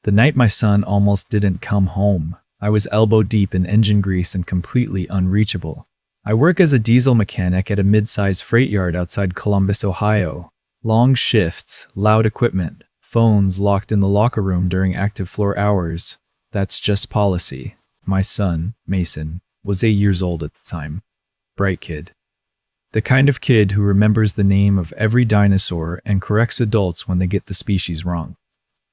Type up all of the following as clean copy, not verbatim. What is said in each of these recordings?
The night my son almost didn't come home, I was elbow deep in engine grease and completely unreachable. I work as a diesel mechanic at a mid-sized freight yard outside Columbus, Ohio. Long shifts, loud equipment, phones locked in the locker room during active floor hours. That's just policy. My son, Mason, was 8 years old at the time. Bright kid. The kind of kid who remembers the name of every dinosaur and corrects adults when they get the species wrong.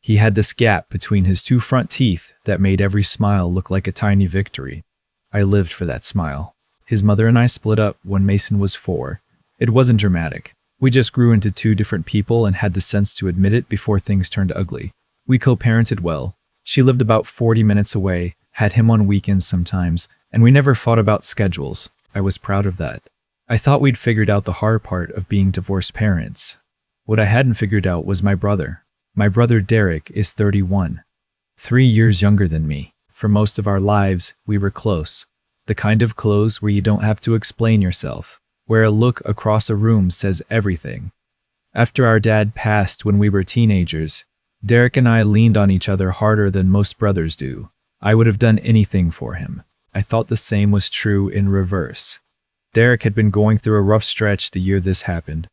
He had this gap between his two front teeth that made every smile look like a tiny victory. I lived for that smile. His mother and I split up when Mason was 4. It wasn't dramatic. We just grew into two different people and had the sense to admit it before things turned ugly. We co-parented well. She lived about 40 minutes away, had him on weekends sometimes, and we never fought about schedules. I was proud of that. I thought we'd figured out the hard part of being divorced parents. What I hadn't figured out was my brother. My brother Derek is 31, 3 years younger than me. For most of our lives, we were close. The kind of close where you don't have to explain yourself, where a look across a room says everything. After our dad passed when we were teenagers, Derek and I leaned on each other harder than most brothers do. I would have done anything for him. I thought the same was true in reverse. Derek had been going through a rough stretch the year this happened.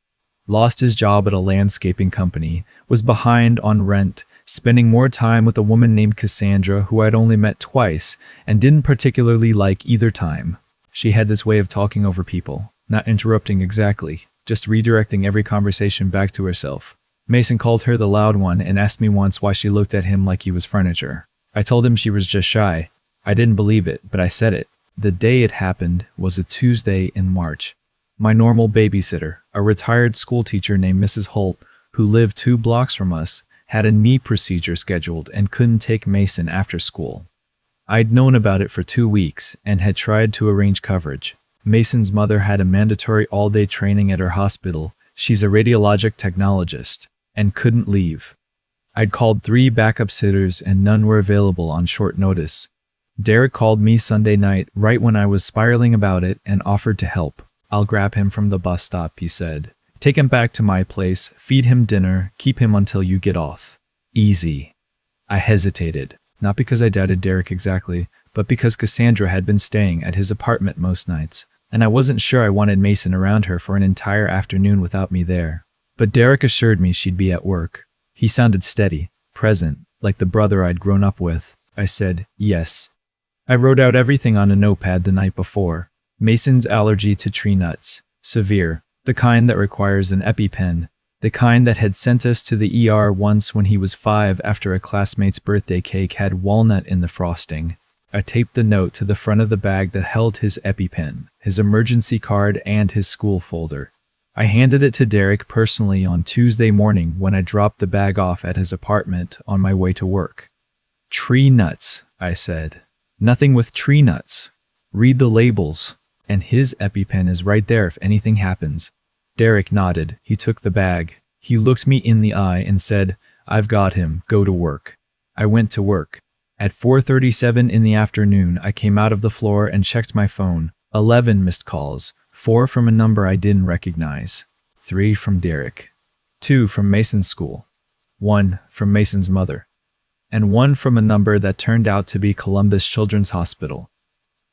Lost his job at a landscaping company, was behind on rent, spending more time with a woman named Cassandra who I'd only met twice and didn't particularly like either time. She had this way of talking over people, not interrupting exactly, just redirecting every conversation back to herself. Mason called her the loud one and asked me once why she looked at him like he was furniture. I told him she was just shy. I didn't believe it, but I said it. The day it happened was a Tuesday in March. My normal babysitter, a retired school teacher named Mrs. Holt, who lived 2 blocks from us, had a knee procedure scheduled and couldn't take Mason after school. I'd known about it for 2 weeks and had tried to arrange coverage. Mason's mother had a mandatory all-day training at her hospital. She's a radiologic technologist and couldn't leave. I'd called 3 backup sitters and none were available on short notice. Derek called me Sunday night right when I was spiraling about it and offered to help. I'll grab him from the bus stop, he said. Take him back to my place, feed him dinner, keep him until you get off. Easy. I hesitated, not because I doubted Derek exactly, but because Cassandra had been staying at his apartment most nights, and I wasn't sure I wanted Mason around her for an entire afternoon without me there. But Derek assured me she'd be at work. He sounded steady, present, like the brother I'd grown up with. I said, yes. I wrote out everything on a notepad the night before. Mason's allergy to tree nuts. Severe. The kind that requires an EpiPen. The kind that had sent us to the ER once when he was 5 after a classmate's birthday cake had walnut in the frosting. I taped the note to the front of the bag that held his EpiPen, his emergency card, and his school folder. I handed it to Derek personally on Tuesday morning when I dropped the bag off at his apartment on my way to work. Tree nuts, I said. Nothing with tree nuts. Read the labels. And his EpiPen is right there if anything happens. Derek nodded. He took the bag. He looked me in the eye and said, I've got him. Go to work. I went to work. At 4:37 in the afternoon, I came out of the floor and checked my phone. 11 missed calls. 4 from a number I didn't recognize. 3 from Derek. 2 from Mason's school. 1 from Mason's mother. And 1 from a number that turned out to be Columbus Children's Hospital.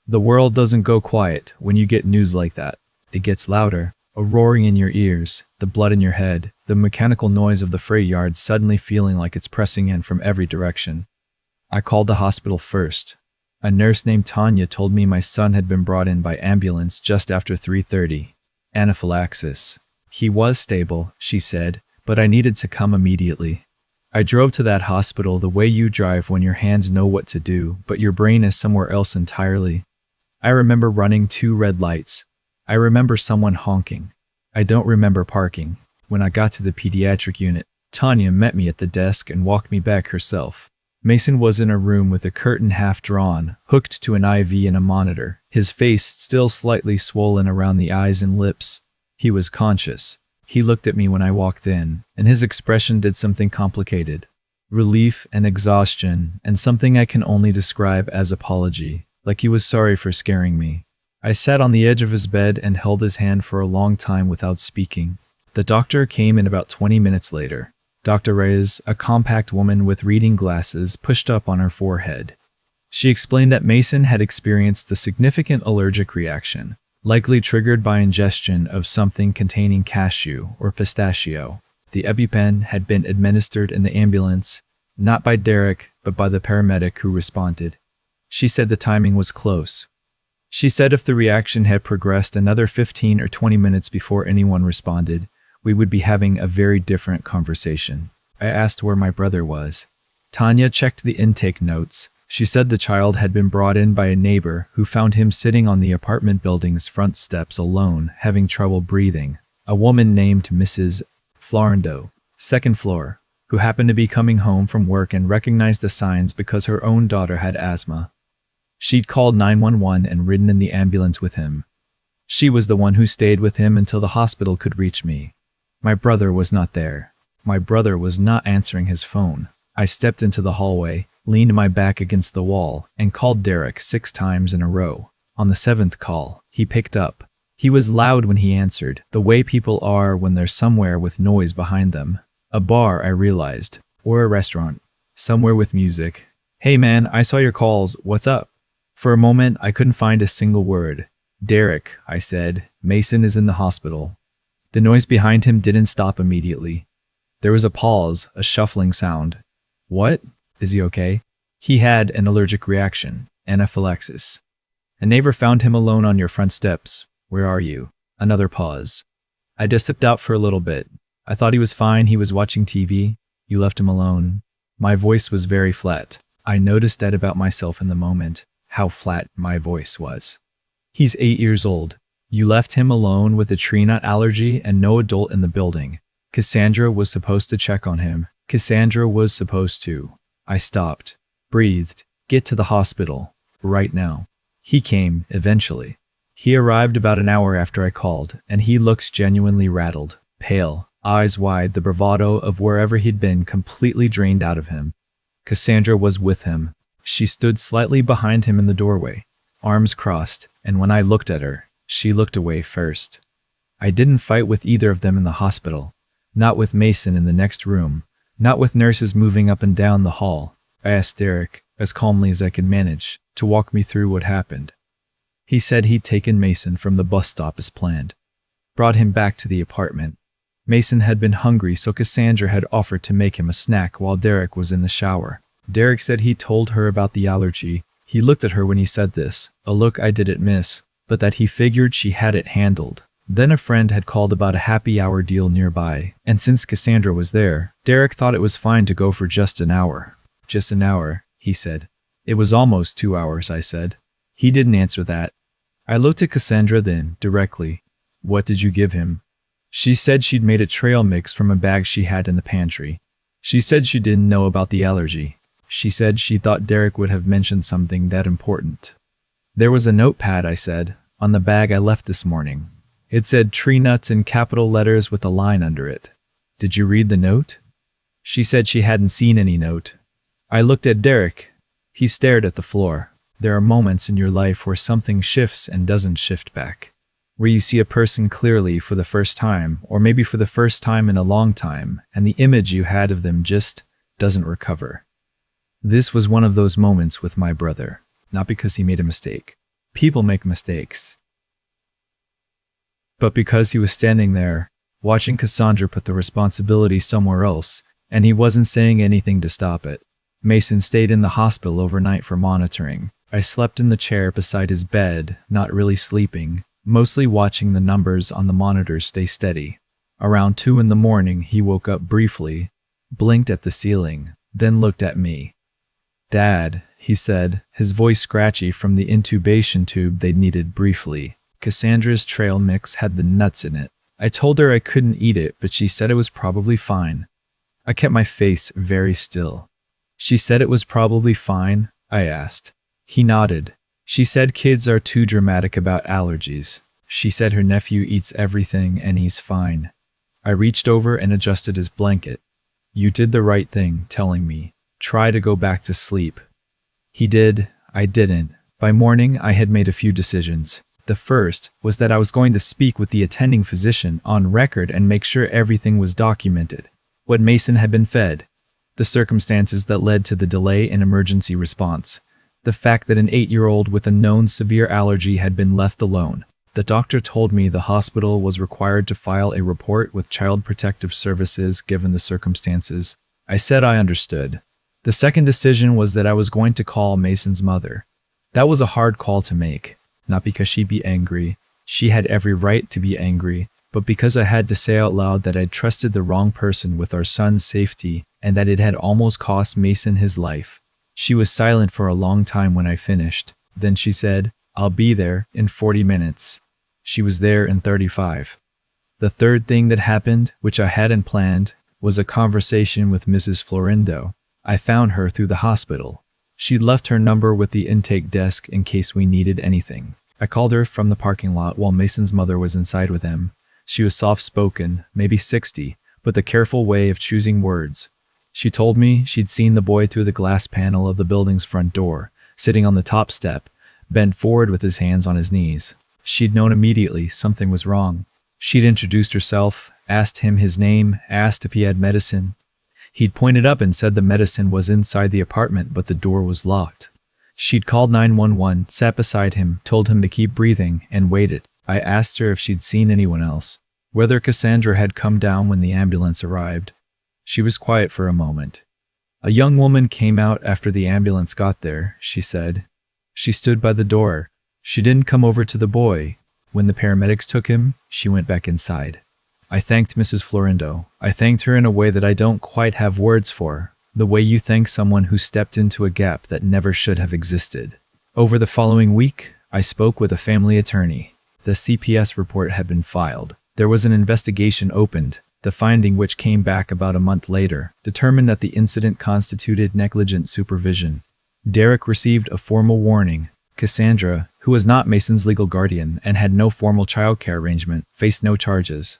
The world doesn't go quiet when you get news like that. It gets louder, a roaring in your ears, the blood in your head, the mechanical noise of the freight yard suddenly feeling like it's pressing in from every direction. I called the hospital first. A nurse named Tanya told me my son had been brought in by ambulance just after 3:30. Anaphylaxis. He was stable, she said, but I needed to come immediately. I drove to that hospital the way you drive when your hands know what to do, but your brain is somewhere else entirely. I remember running 2 red lights. I remember someone honking. I don't remember parking. When I got to the pediatric unit, Tanya met me at the desk and walked me back herself. Mason was in a room with a curtain half drawn, hooked to an IV and a monitor, his face still slightly swollen around the eyes and lips. He was conscious. He looked at me when I walked in, and his expression did something complicated. Relief and exhaustion, and something I can only describe as apology, like he was sorry for scaring me. I sat on the edge of his bed and held his hand for a long time without speaking. The doctor came in about 20 minutes later. Dr. Reyes, a compact woman with reading glasses, pushed up on her forehead. She explained that Mason had experienced a significant allergic reaction, likely triggered by ingestion of something containing cashew or pistachio. The EpiPen had been administered in the ambulance, not by Derek, but by the paramedic who responded. She said the timing was close. She said if the reaction had progressed another 15 or 20 minutes before anyone responded, we would be having a very different conversation. I asked where my brother was. Tanya checked the intake notes. She said the child had been brought in by a neighbor who found him sitting on the apartment building's front steps alone, having trouble breathing. A woman named Mrs. Florendo, second floor, who happened to be coming home from work and recognized the signs because her own daughter had asthma. She'd called 911 and ridden in the ambulance with him. She was the one who stayed with him until the hospital could reach me. My brother was not there. My brother was not answering his phone. I stepped into the hallway, leaned my back against the wall, and called Derek 6 times in a row. On the 7th call, he picked up. He was loud when he answered, the way people are when they're somewhere with noise behind them. A bar, I realized, or a restaurant, somewhere with music. Hey man, I saw your calls, what's up? For a moment, I couldn't find a single word. Derek, I said, Mason is in the hospital. The noise behind him didn't stop immediately. There was a pause, a shuffling sound. What? Is he okay? He had an allergic reaction, anaphylaxis. A neighbor found him alone on your front steps. Where are you? Another pause. I just stepped out for a little bit. I thought he was fine, he was watching TV. You left him alone. My voice was very flat. I noticed that about myself in the moment, how flat my voice was. He's 8 years old. You left him alone with a tree nut allergy and no adult in the building. Cassandra was supposed to check on him. Cassandra was supposed to. I stopped, breathed, get to the hospital, right now. He came, eventually. He arrived about an hour after I called, and he looks genuinely rattled, pale, eyes wide, the bravado of wherever he'd been completely drained out of him. Cassandra was with him. She stood slightly behind him in the doorway, arms crossed, and when I looked at her, she looked away first. I didn't fight with either of them in the hospital, not with Mason in the next room, not with nurses moving up and down the hall. I asked Derek, as calmly as I could manage, to walk me through what happened. He said he'd taken Mason from the bus stop as planned, brought him back to the apartment. Mason had been hungry, so Cassandra had offered to make him a snack while Derek was in the shower. Derek said he told her about the allergy. He looked at her when he said this, a look I didn't miss, but that he figured she had it handled. Then a friend had called about a happy hour deal nearby, and since Cassandra was there, Derek thought it was fine to go for just an hour. Just an hour, he said. It was almost 2 hours, I said. He didn't answer that. I looked at Cassandra then, directly. What did you give him? She said she'd made a trail mix from a bag she had in the pantry. She said she didn't know about the allergy. She said she thought Derek would have mentioned something that important. There was a notepad, I said, on the bag I left this morning. It said tree nuts in capital letters with a line under it. Did you read the note? She said she hadn't seen any note. I looked at Derek. He stared at the floor. There are moments in your life where something shifts and doesn't shift back. Where you see a person clearly for the first time, or maybe for the first time in a long time, and the image you had of them just doesn't recover. This was one of those moments with my brother, not because he made a mistake. People make mistakes. But because he was standing there, watching Cassandra put the responsibility somewhere else, and he wasn't saying anything to stop it. Mason stayed in the hospital overnight for monitoring. I slept in the chair beside his bed, not really sleeping, mostly watching the numbers on the monitors stay steady. Around 2 in the morning, he woke up briefly, blinked at the ceiling, then looked at me. Dad, he said, his voice scratchy from the intubation tube they'd needed briefly. Cassandra's trail mix had the nuts in it. I told her I couldn't eat it, but she said it was probably fine. I kept my face very still. She said it was probably fine, I asked. He nodded. She said kids are too dramatic about allergies. She said her nephew eats everything and he's fine. I reached over and adjusted his blanket. You did the right thing, telling me. Try to go back to sleep. He did. I didn't. By morning, I had made a few decisions. The first was that I was going to speak with the attending physician on record and make sure everything was documented. what Mason had been fed, the circumstances that led to the delay in emergency response, the fact that an 8-year-old with a known severe allergy had been left alone. The doctor told me the hospital was required to file a report with Child Protective Services given the circumstances. I said I understood. The second decision was that I was going to call Mason's mother. That was a hard call to make, not because she'd be angry. She had every right to be angry, but because I had to say out loud that I'd trusted the wrong person with our son's safety and that it had almost cost Mason his life. She was silent for a long time when I finished. Then she said, "I'll be there in 40 minutes. She was there in 35. The third thing that happened, which I hadn't planned, was a conversation with Mrs. Florindo. I found her through the hospital. She'd left her number with the intake desk in case we needed anything. I called her from the parking lot while Mason's mother was inside with him. She was soft-spoken, maybe 60, but the careful way of choosing words. She told me she'd seen the boy through the glass panel of the building's front door, sitting on the top step, bent forward with his hands on his knees. She'd known immediately something was wrong. She'd introduced herself, asked him his name, asked if he had medicine. He'd pointed up and said the medicine was inside the apartment, but the door was locked. She'd called 911, sat beside him, told him to keep breathing, and waited. I asked her if she'd seen anyone else, whether Cassandra had come down when the ambulance arrived. She was quiet for a moment. "A young woman came out after the ambulance got there," she said. "She stood by the door. She didn't come over to the boy. When the paramedics took him, she went back inside." I thanked Mrs. Florindo. I thanked her in a way that I don't quite have words for, the way you thank someone who stepped into a gap that never should have existed. Over the following week, I spoke with a family attorney. The CPS report had been filed. There was an investigation opened. The finding, which came back about a month later, determined that the incident constituted negligent supervision. Derek received a formal warning. Cassandra, who was not Mason's legal guardian and had no formal childcare arrangement, faced no charges.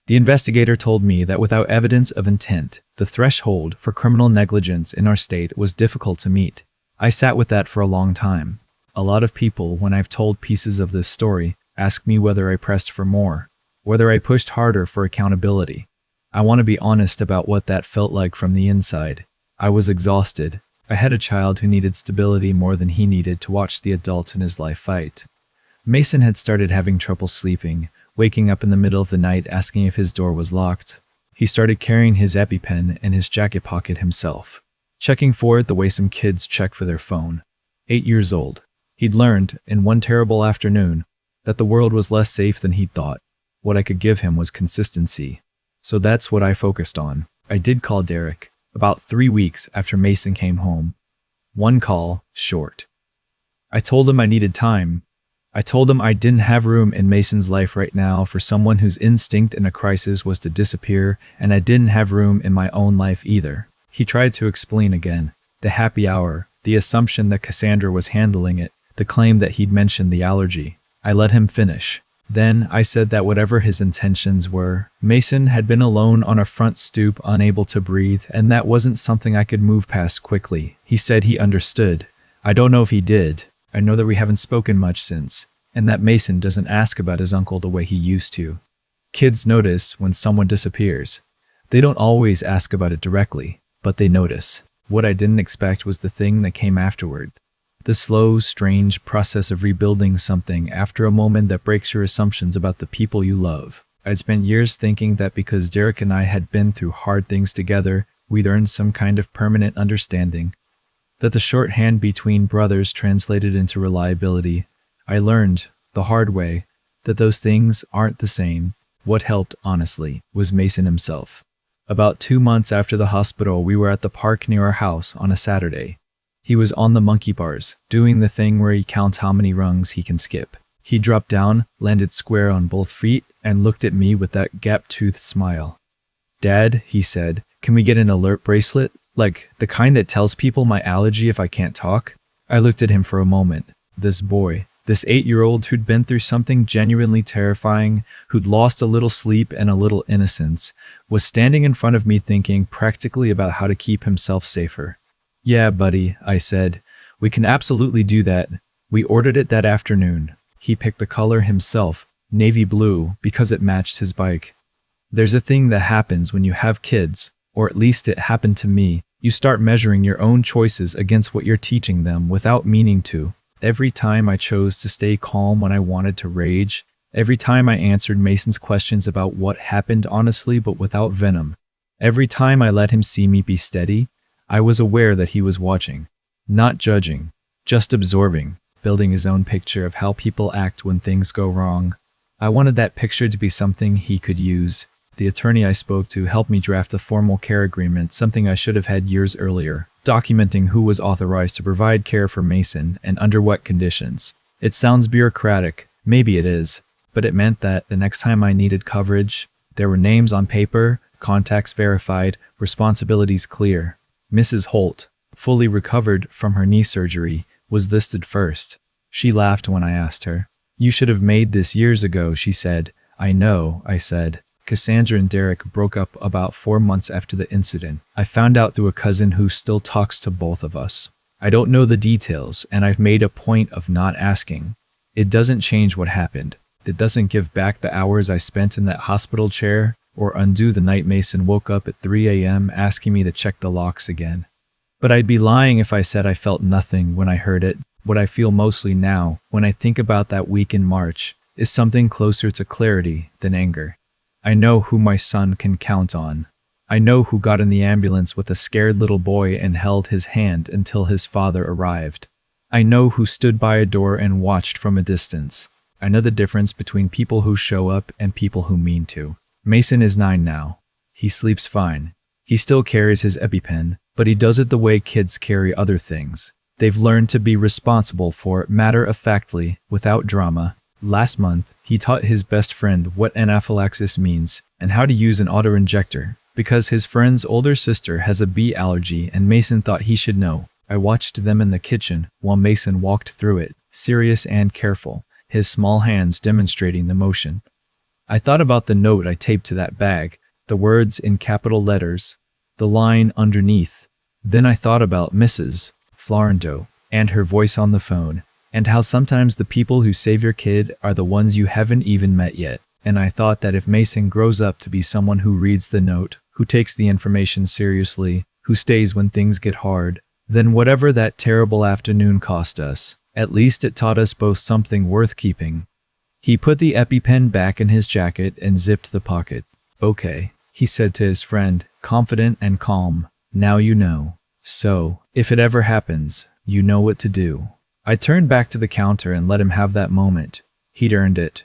The investigator told me that without evidence of intent, the threshold for criminal negligence in our state was difficult to meet. I sat with that for a long time. A lot of people, when I've told pieces of this story, ask me whether I pressed for more, whether I pushed harder for accountability. I want to be honest about what that felt like from the inside. I was exhausted. I had a child who needed stability more than he needed to watch the adults in his life fight. Mason had started having trouble sleeping, waking up in the middle of the night asking if his door was locked. He started carrying his EpiPen in his jacket pocket himself, checking for it the way some kids check for their phone. 8 years old. He'd learned, in one terrible afternoon, that the world was less safe than he'd thought. What I could give him was consistency. So that's what I focused on. I did call Derek, about 3 weeks after Mason came home. One call, short. I told him I needed time. I told him I didn't have room in Mason's life right now for someone whose instinct in a crisis was to disappear, and I didn't have room in my own life either. He tried to explain again. The happy hour, the assumption that Cassandra was handling it, the claim that he'd mentioned the allergy. I let him finish. Then I said that whatever his intentions were, Mason had been alone on a front stoop, unable to breathe, and that wasn't something I could move past quickly. He said he understood. I don't know if he did. I know that we haven't spoken much since, and that Mason doesn't ask about his uncle the way he used to. Kids notice when someone disappears. They don't always ask about it directly, but they notice. What I didn't expect was the thing that came afterward. The slow, strange process of rebuilding something after a moment that breaks your assumptions about the people you love. I'd spent years thinking that because Derek and I had been through hard things together, we'd earned some kind of permanent understanding. That the shorthand between brothers translated into reliability. I learned, the hard way, that those things aren't the same. What helped, honestly, was Mason himself. About 2 months after the hospital, we were at the park near our house on a Saturday. He was on the monkey bars, doing the thing where he counts how many rungs he can skip. He dropped down, landed square on both feet, and looked at me with that gap-toothed smile. "Dad," he said, "can we get an alert bracelet? Like, the kind that tells people my allergy if I can't talk?" I looked at him for a moment. This boy, this 8-year-old who'd been through something genuinely terrifying, who'd lost a little sleep and a little innocence, was standing in front of me thinking practically about how to keep himself safer. "Yeah, buddy," I said. "We can absolutely do that. We ordered it that afternoon." He picked the color himself, navy blue, because it matched his bike. There's a thing that happens when you have kids, Or at least it happened to me. You start measuring your own choices against what you're teaching them without meaning to. Every time I chose to stay calm when I wanted to rage, every time I answered Mason's questions about what happened honestly but without venom, every time I let him see me be steady, I was aware that he was watching, not judging, just absorbing, building his own picture of how people act when things go wrong. I wanted that picture to be something he could use. The attorney I spoke to helped me draft a formal care agreement, something I should have had years earlier, documenting who was authorized to provide care for Mason and under what conditions. It sounds bureaucratic, maybe it is, but it meant that the next time I needed coverage, there were names on paper, contacts verified, responsibilities clear. Mrs. Holt, fully recovered from her knee surgery, was listed first. She laughed when I asked her. "You should have made this years ago," she said. "I know," I said. Cassandra and Derek broke up about 4 months after the incident. I found out through a cousin who still talks to both of us. I don't know the details, and I've made a point of not asking. It doesn't change what happened. It doesn't give back the hours I spent in that hospital chair, or undo the night Mason woke up at 3 a.m. asking me to check the locks again. But I'd be lying if I said I felt nothing when I heard it. What I feel mostly now, when I think about that week in March, is something closer to clarity than anger. I know who my son can count on. I know who got in the ambulance with a scared little boy and held his hand until his father arrived. I know who stood by a door and watched from a distance. I know the difference between people who show up and people who mean to. Mason is 9 now. He sleeps fine. He still carries his EpiPen, but he does it the way kids carry other things. They've learned to be responsible for it matter-of-factly, without drama. Last month, he taught his best friend what anaphylaxis means and how to use an auto-injector, because his friend's older sister has a bee allergy and Mason thought he should know. I watched them in the kitchen while Mason walked through it, serious and careful, his small hands demonstrating the motion. I thought about the note I taped to that bag, the words in capital letters, the line underneath. Then I thought about Mrs. Florento and her voice on the phone, and how sometimes the people who save your kid are the ones you haven't even met yet. And I thought that if Mason grows up to be someone who reads the note, who takes the information seriously, who stays when things get hard, then whatever that terrible afternoon cost us, at least it taught us both something worth keeping. He put the EpiPen back in his jacket and zipped the pocket. "Okay," he said to his friend, confident and calm. "Now you know. So, if it ever happens, you know what to do." I turned back to the counter and let him have that moment. He'd earned it.